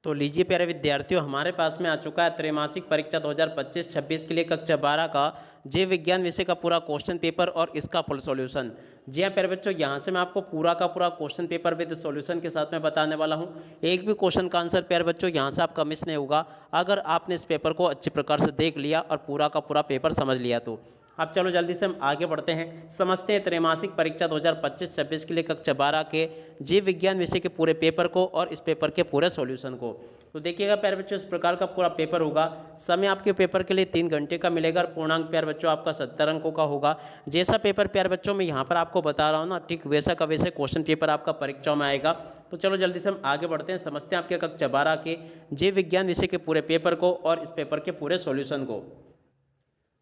तो लीजिए प्यारे विद्यार्थियों, हमारे पास में आ चुका है त्रैमासिक परीक्षा 2025-26 के लिए कक्षा 12 का जीव विज्ञान विषय का पूरा क्वेश्चन पेपर और इसका फुल सॉल्यूशन। जी हाँ प्यारे बच्चों, यहाँ से मैं आपको पूरा का पूरा क्वेश्चन पेपर विद सॉल्यूशन के साथ में बताने वाला हूँ। एक भी क्वेश्चन का आंसर प्यारे बच्चों यहाँ से आपका मिस नहीं होगा अगर आपने इस पेपर को अच्छे प्रकार से देख लिया और पूरा का पूरा पेपर समझ लिया तो। अब चलो जल्दी से हम आगे बढ़ते हैं, समझते हैं त्रैमासिक परीक्षा 2025-26 के लिए कक्षा 12 के जीव विज्ञान विषय के पूरे पेपर को और इस पेपर के पूरे सॉल्यूशन को। तो देखिएगा प्यारे बच्चों, इस प्रकार का पूरा पेपर होगा। समय आपके पेपर के लिए 3 घंटे का मिलेगा और पूर्णांक प्यारे बच्चों आपका 70 अंकों का होगा। जैसा पेपर प्यारे बच्चों मैं यहाँ पर आपको बता रहा हूँ ना, ठीक वैसा का वैसे क्वेश्चन पेपर आपका परीक्षाओं में आएगा। तो चलो जल्दी से हम आगे बढ़ते हैं, समझते हैं आपके कक्षा 12 के जीव विज्ञान विषय के पूरे पेपर को और इस पेपर के पूरे सॉल्यूशन को।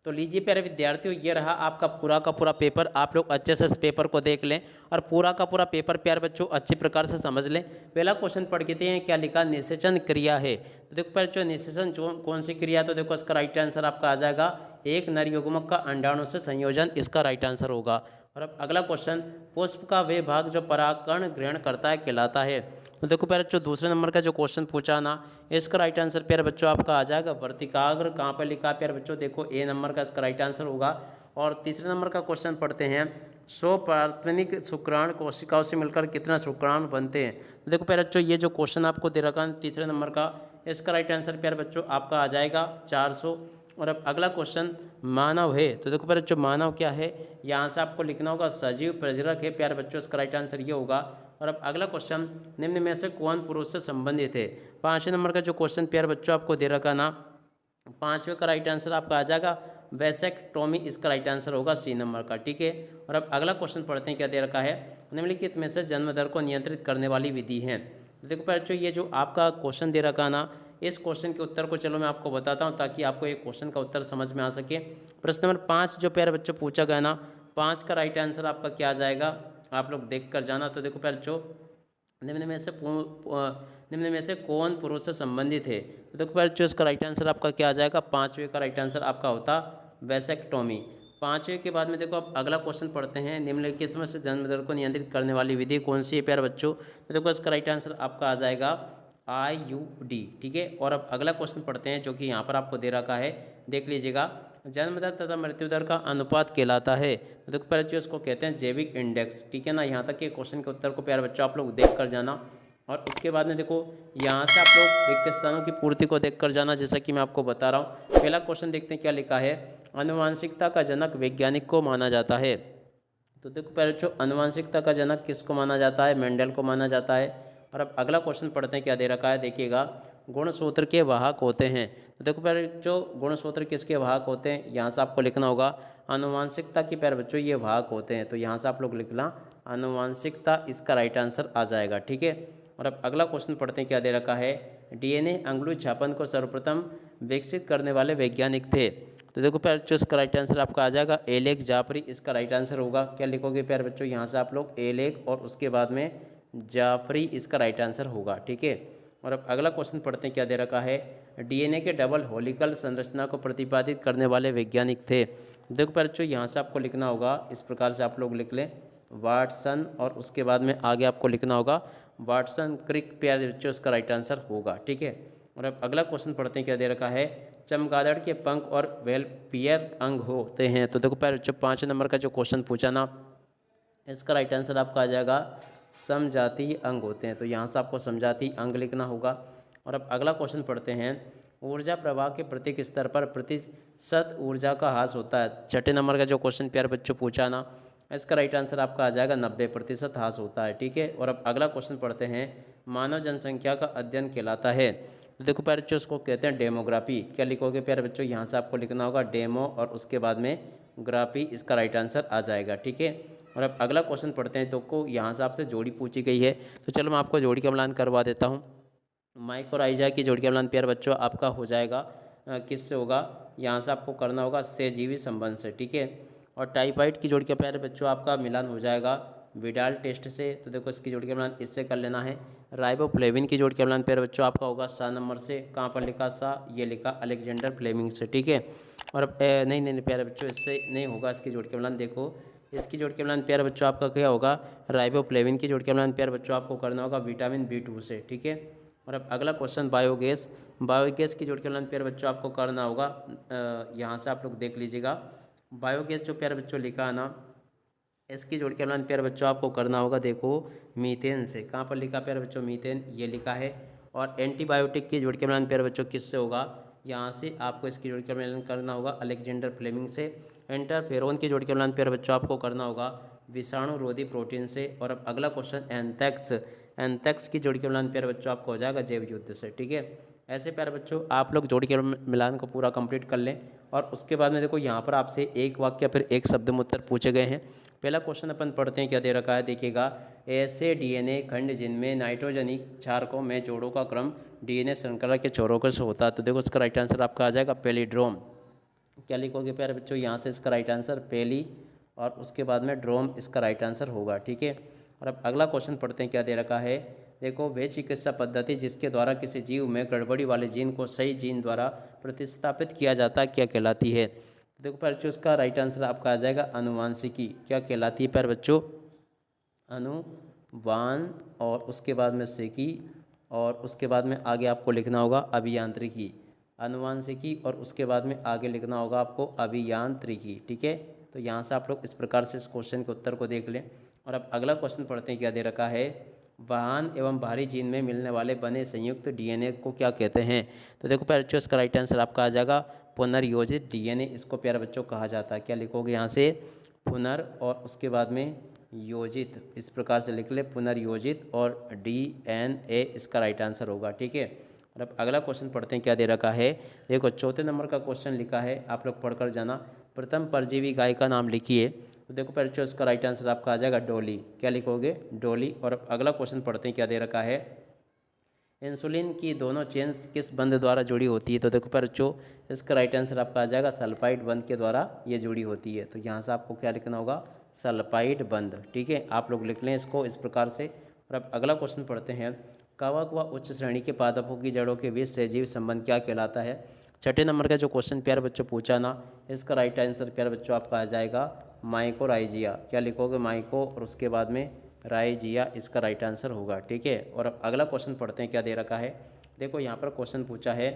तो लीजिए प्यारे विद्यार्थियों, ये रहा आपका पूरा का पूरा पेपर। आप लोग अच्छे से इस पेपर को देख लें और पूरा का पूरा पेपर प्यारे बच्चों अच्छी प्रकार से समझ लें। पहला क्वेश्चन पढ़ के हैं, क्या लिखा, निषेचन क्रिया है। तो देखो प्यारे बच्चों, निषेचन कौन सी क्रिया, तो देखो इसका राइट आंसर आपका आ जाएगा एक नर युग्मक का अंडाणु से संयोजन, इसका राइट आंसर होगा। और अब अगला क्वेश्चन, पुष्प का वे भाग जो परागकण ग्रहण करता है कहलाता है। तो देखो प्यारे बच्चों, दूसरे नंबर का जो क्वेश्चन पूछा ना, इसका राइट आंसर प्यारे बच्चों आपका आ जाएगा वर्तिकाग्र। कहाँ पर लिखा है प्यारे बच्चों, देखो ए नंबर का इसका राइट आंसर होगा। और तीसरे नंबर का क्वेश्चन पढ़ते हैं, 100 पारस्परिक शुक्राणु कोशिकाओं से मिलकर कितना शुक्राणु बनते हैं। तो देखो प्यारे बच्चों, ये जो क्वेश्चन आपको दे रखा है तीसरे नंबर का, इसका राइट आंसर प्यारे बच्चों आपका आ जाएगा 400। और अब अगला क्वेश्चन, मानव है। तो देखो प्यारे बच्चों, मानव क्या है, यहाँ से आपको लिखना होगा सजीव प्रजनक है प्यारे बच्चों, इसका राइट आंसर ये होगा। और अब अगला क्वेश्चन, निम्न में से कौन पुरुष से संबंधित है। 5वें नंबर का जो क्वेश्चन प्यारे बच्चों आपको दे रखा ना, 5वें का राइट आंसर आपका आ जाएगा वैसेक्टोमी, इसका राइट आंसर होगा सी नंबर का, ठीक है। और अब अगला क्वेश्चन पढ़ते हैं, क्या दे रखा है, निम्नलिखित में से जन्म दर को नियंत्रित करने वाली विधि है। देखो प्यारे बच्चों, ये जो आपका क्वेश्चन दे रखा ना, इस क्वेश्चन के उत्तर को चलो मैं आपको बताता हूं ताकि आपको एक क्वेश्चन का उत्तर समझ में आ सके। प्रश्न नंबर 5 जो प्यारे बच्चों पूछा गया ना, 5 का राइट आंसर आपका क्या आ जाएगा, आप लोग देख कर जाना। तो देखो प्यारे बच्चों, निम्न में से कौन पुरुष से संबंधित है। तो देखो प्यारे बच्चों, इसका राइट आंसर आपका क्या आ जाएगा, 5वें का राइट आंसर आपका होता वैसेक्टोमी। 5वें के बाद में देखो अब अगला क्वेश्चन पढ़ते हैं, निम्नलिखित में से जन्म दर को नियंत्रित करने वाली विधि कौन सी है प्यारे बच्चों। तो देखो इसका राइट आंसर आपका आ जाएगा IUD, ठीक है। और अब अगला क्वेश्चन पढ़ते हैं जो कि यहाँ पर आपको दे रखा है, देख लीजिएगा, जन्म दर तथा मृत्यु दर का अनुपात कहलाता है। तो देखो प्यारे बच्चों, इसको कहते हैं जैविक इंडेक्स, ठीक है ना। यहाँ तक के क्वेश्चन के उत्तर को प्यारे बच्चों आप लोग देख कर जाना। और इसके बाद में देखो यहाँ से आप लोग रिक्त स्थानों की पूर्ति को देख कर जाना, जैसा कि मैं आपको बता रहा हूँ। पहला क्वेश्चन देखते हैं, क्या लिखा है, आनुवांशिकता का जनक वैज्ञानिक को माना जाता है। तो देखो प्यारे बच्चों, आनुवांशिकता का जनक किसको माना जाता है, मेंडल को माना जाता है। और अब अगला क्वेश्चन पढ़ते हैं, क्या दे रखा है, देखिएगा, गुणसूत्र के वाहक होते हैं। तो देखो प्यारे बच्चों, गुणसूत्र किसके वाहक होते हैं, यहाँ से आपको लिखना होगा आनुवांशिकता के प्यारे बच्चों ये वाहक होते हैं। तो यहाँ से आप लोग लिखना आनुवांशिकता, इसका राइट आंसर आ जाएगा, ठीक है। और अब अगला क्वेश्चन पढ़ते हैं, क्या दे रखा है, DNA अंगुली छापन को सर्वप्रथम विकसित करने वाले वैज्ञानिक थे। तो देखो प्यारे बच्चों, इसका राइट आंसर आपका आ जाएगा एलेक जाफरी, इसका राइट आंसर होगा। क्या लिखोगे प्यारे बच्चों, यहाँ से आप लोग एलेक और उसके बाद में जाफरी, इसका राइट आंसर होगा, ठीक है। और अब अगला क्वेश्चन पढ़ते हैं, क्या दे रखा है, DNA के डबल होलिकल संरचना को प्रतिपादित करने वाले वैज्ञानिक थे। देखो प्यारे बच्चों, यहाँ से आपको लिखना होगा, इस प्रकार से आप लोग लिख लें, वाटसन, और उसके बाद में आगे आपको लिखना होगा वाटसन क्रिक, प्यारे बच्चों इसका राइट आंसर होगा, ठीक है। और अब अगला क्वेश्चन पढ़ते हैं, क्या दे रखा है, चमगादड़ के पंख और वेलपियर अंग होते हैं। तो देखो प्यारे बच्चों, 5 नंबर का जो क्वेश्चन पूछा ना, इसका राइट आंसर आपका आ जाएगा समजातीय अंग होते हैं। तो यहाँ से आपको समजातीय अंग लिखना होगा। और अब अगला क्वेश्चन पढ़ते हैं, ऊर्जा प्रवाह के प्रत्येक स्तर पर प्रतिशत ऊर्जा का ह्रास होता है। 6 नंबर का जो क्वेश्चन प्यारे बच्चों पूछा ना, इसका राइट आंसर आपका आ जाएगा 90% ह्रास होता है, ठीक है। और अब अगला क्वेश्चन पढ़ते हैं, मानव जनसंख्या का अध्ययन कहलाता है। तो देखो प्यारे बच्चों, उसको कहते हैं डेमोग्राफी। क्या लिखोगे प्यारे बच्चों, यहाँ से आपको लिखना होगा डेमो और उसके बाद में ग्राफी, इसका राइट आंसर आ जाएगा, ठीक है। और अब अगला क्वेश्चन पढ़ते हैं, तो को यहाँ से आपसे जोड़ी पूछी गई है। तो चलो मैं आपको जोड़ी का मिलान करवा देता हूँ। माइक और आइजा की जोड़ी का मिलान प्यारे बच्चों आपका हो जाएगा किससे होगा, यहाँ से आपको करना होगा सहजीवी संबंध से, ठीक है। और टाइफाइड की जोड़ी का प्यारे बच्चों आपका मिलान हो जाएगा विडाल टेस्ट से। तो देखो इसकी जोड़ी का मिलान इससे कर लेना है। राइबोफ्लेविन की जोड़ी का मिलान प्यारे बच्चों आपका होगा 7 नंबर से। कहाँ पर लिखा सा, ये लिखा अलेक्जेंडर फ्लेमिंग से, ठीक है। और अब नहीं प्यारे बच्चों, इससे नहीं होगा इसकी जोड़ी का मिलान। देखो इसकी जोड़ के मिलान प्यारे बच्चों आपका क्या होगा, राइबोफ्लेविन की जोड़ के मिलान प्यारे बच्चों आपको करना होगा विटामिन B2 से, ठीक है। और अब अगला क्वेश्चन बायोगैस। बायोगैस की जोड़ के लाइन प्यारे बच्चों आपको करना होगा, यहाँ से आप लोग देख लीजिएगा। बायोगैस जो प्यारे बच्चों लिखा है ना, इसकी जोड़ के लाइन प्यारे बच्चों आपको करना होगा, देखो मीथेन से। कहाँ पर लिखा प्यारे बच्चों? मीथेन, ये लिखा है। और एंटीबायोटिक की जोड़ के मिलान प्यारे बच्चों किससे होगा? यहाँ से आपको इसकी जोड़ के मिलान करना होगा अलेक्जेंडर फ्लेमिंग से। इंटरफेरोन की जोड़ के मिलान प्यारे बच्चों आपको करना होगा विषाणु रोधी प्रोटीन से। और अब अगला क्वेश्चन एंथैक्स। एंथैक्स की जोड़ के मिलान प्यारे बच्चों आपको हो जाएगा जैव युद्ध से। ठीक है, ऐसे प्यारे बच्चों आप लोग जोड़ के मिलान को पूरा कंप्लीट कर लें। और उसके बाद में देखो यहाँ पर आपसे एक वाक्य फिर एक शब्द में उत्तर पूछे गए हैं। पहला क्वेश्चन अपन पढ़ते हैं, क्या दे रखा है देखिएगा। ऐसे डीएनए खंड जिनमें नाइट्रोजनिक क्षारकों में जोड़ों का क्रम डीएनए श्रृंखला के छोरों से होता है, तो देखो इसका राइट आंसर आपका आ जाएगा पेलिड्रोम। क्या लिखोगे प्यारे बच्चों? यहाँ से इसका राइट आंसर पेली और उसके बाद में ड्रोम इसका राइट आंसर होगा। ठीक है, और अब अगला क्वेश्चन पढ़ते हैं, क्या दे रखा है। देखो, वे चिकित्सा पद्धति जिसके द्वारा किसी जीव में गड़बड़ी वाले जीन को सही जीन द्वारा प्रतिस्थापित किया जाता है क्या कहलाती है? देखो प्यारे बच्चों, इसका राइट आंसर आपका आ जाएगा अनुवांशिकी। क्या कहलाती है प्यारे बच्चों? अनुवान, और उसके बाद में सिकी, और उसके बाद में आगे आपको लिखना होगा अभियांत्रिकी। अनुवांशिकी और उसके बाद में आगे लिखना होगा आपको अभियांत्रिकी। ठीक है, तो यहाँ से आप लोग इस प्रकार से इस क्वेश्चन के उत्तर को देख लें। और अब अगला क्वेश्चन पढ़ते हैं, क्या दे रखा है। वाहन एवं भारी जीन में मिलने वाले बने संयुक्त डीएनए को क्या कहते हैं? तो देखो प्यारे बच्चों, इसका राइट आंसर आपका आ जाएगा पुनर्योजित डीएनए, इसको प्यारे बच्चों कहा जाता है। क्या लिखोगे यहाँ से? पुनर और उसके बाद में योजित, इस प्रकार से लिख ले, पुनर्योजित और डीएनए इसका राइट आंसर होगा। ठीक है, और अब अगला क्वेश्चन पढ़ते हैं, क्या दे रखा है। देखो चौथे नंबर का क्वेश्चन लिखा है, आप लोग पढ़कर जाना। प्रथम परजीवी गाय का नाम लिखिए। तो देखो बच्चों, इसका राइट आंसर आपका आ जाएगा डोली। क्या लिखोगे? डोली। और अब अगला क्वेश्चन पढ़ते हैं, क्या दे रखा है। इंसुलिन की दोनों चेन्स किस बंध द्वारा जुड़ी होती है? तो देखो बच्चों, इसका राइट आंसर आपका आ जाएगा सल्फाइड बंध के द्वारा ये जुड़ी होती है। तो यहाँ से आपको क्या लिखना होगा? सल्फाइड बंध। ठीक है, आप लोग लिख लें इसको इस प्रकार से। और अब अगला क्वेश्चन पढ़ते हैं, कवक व उच्च श्रेणी के पादपों की जड़ों के बीच सहजीवी संबंध क्या कहलाता है? छठे नंबर का जो क्वेश्चन प्यारे बच्चों पूछा ना, इसका राइट आंसर प्यारे बच्चों आपका आ जाएगा माइकोराइजिया। क्या लिखोगे? माइको और उसके बाद में राइजिया, इसका राइट आंसर होगा। ठीक है, और अब अगला क्वेश्चन पढ़ते हैं, क्या दे रखा है। देखो यहाँ पर क्वेश्चन पूछा है,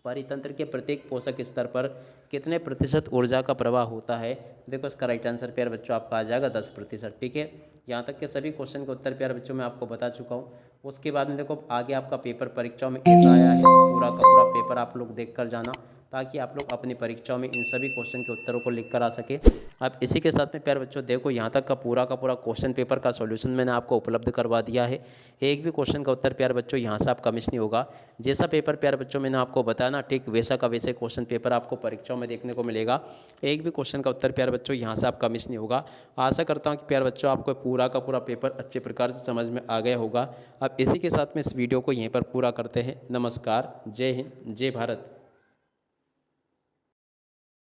परितंत्र के प्रत्येक पोषक स्तर पर कितने प्रतिशत ऊर्जा का प्रवाह होता है? देखो इसका राइट आंसर प्यारे बच्चों आपका आ जाएगा 10%। ठीक है, यहाँ तक के सभी क्वेश्चन के उत्तर प्यारे बच्चों मैं आपको बता चुका हूँ। उसके बाद में देखो आगे आपका पेपर परीक्षाओं में कैसा आया है, पूरा का पूरा पेपर आप लोग देख कर जाना, ताकि आप लोग अपनी परीक्षाओं में इन सभी क्वेश्चन के उत्तरों को लिख कर आ सके। अब इसी के साथ में प्यारे बच्चों देखो, यहाँ तक का पूरा क्वेश्चन पेपर का सॉल्यूशन मैंने आपको उपलब्ध करवा दिया है। एक भी क्वेश्चन का उत्तर प्यारे बच्चों यहाँ से आपका मिस नहीं होगा। जैसा पेपर प्यारे बच्चों मैंने आपको बताया ना, ठीक वैसा का वैसे क्वेश्चन पेपर आपको परीक्षाओं में देखने को मिलेगा। एक भी क्वेश्चन का उत्तर प्यारे बच्चों यहाँ से आपका मिस नहीं होगा। आशा करता हूँ कि प्यारे बच्चों आपको पूरा का पूरा पेपर अच्छे प्रकार से समझ में आ गया होगा। अब इसी के साथ में इस वीडियो को यहीं पर पूरा करते हैं। नमस्कार, जय हिंद, जय भारत।